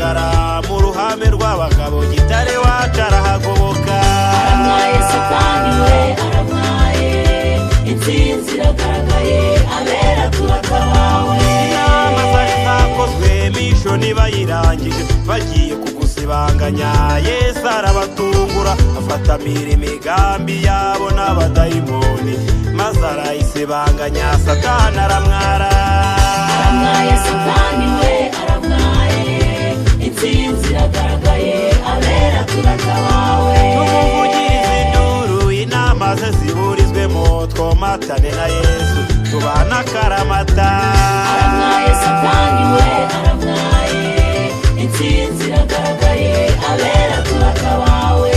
ahagarara mu ruhame rw'abagabo, Gitare wacu arahagoboka. Aramwaye Satani we aramwaye, intsinzi iragaragaye, abera turatabawe. Inama zari zakozwe mishoni bayirangije, bagiye kugusibanganya Yesu arabatungura, afatamira imigambi yabo n'abadayimoni, maze arayisibanganya Satani aramwara. Aramwaye Satani we aramwaye, intsinzi iragaragaye, abera turatabawe. Tumuvugirize induru, inama ze ziburizwemo, twomatane na Yesu tubana akaramata. Aramwaye Satani we aramwaye, intsinzi iragaragaye, abera turatabawe.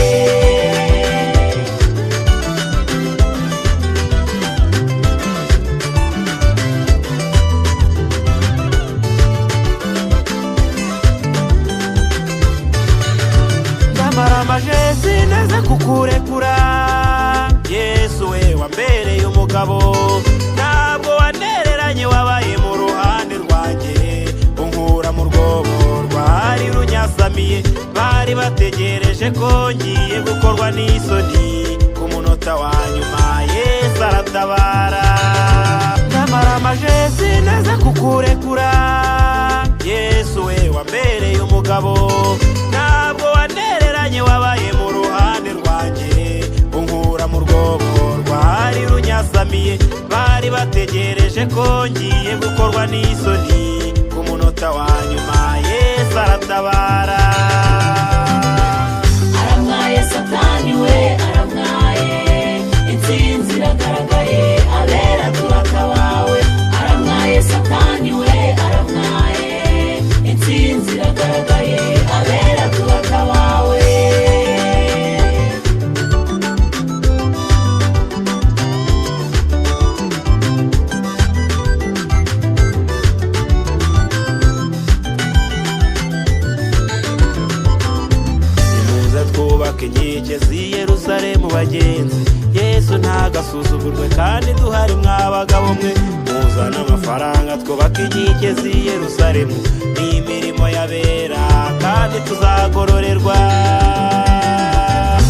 Ndamaramaje sineze kukurekura, Yesu we wambereye umugabo, ntabwo wanereranye, wabaye mu ruhande rwanjye, unkura mu rwobo rwari runyasamiye, bari bategereje ko ngiye gukorwa n'isoni, ku munota wa nyuma Yesu aratabara. Ndamaramaje sineze kukurekura, Yesu we wambereye umugabo, ntabwo wanereranye, wabaye mu ruhande rwanjye, unkura mu rwobo rwari runyasamiye, bari bategereje ko ngiye gukorwa n'isoni, ku munota wa nyuma Yesu aratabara. Aramwaye Satani we aramwaye, intsinzi iragaragaye, abera turatabawe. Aramwaye Satani we aramwaye, intsinzi iragaragaye, abera turatabawe. Nimuze twubake inkike z'i Yerusalemu bagenzi, Yesu ntagasuzugurwe kandi duhari mw'abagabo mwe, muzana amafaranga twubake inkike z'i Yerusalemu, ni imirimo y'abera kandi tuzagororerwa.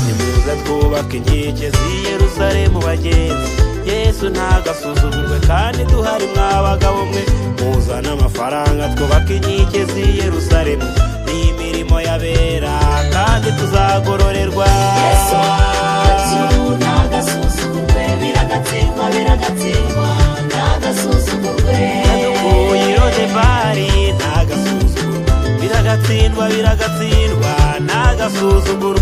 Nimuze twubake inkike z'i Yerusalemu bagenzi, Yesu ntagasuzugurwe kandi duhari mw'abagabo mwe, muzana amafaranga twubake inkike z'i Yerusalemu, ni imirimo y'abera kandi tuzagororerwa. Yesu wacu ntagasuzugurwe, biragatsindwa biragatsindwa, ntagasuzugurwe. Yadukuye i Lodebari ntagasuzugurwa, biragatsindwa biragatsindwa, ntagasuzugurwa.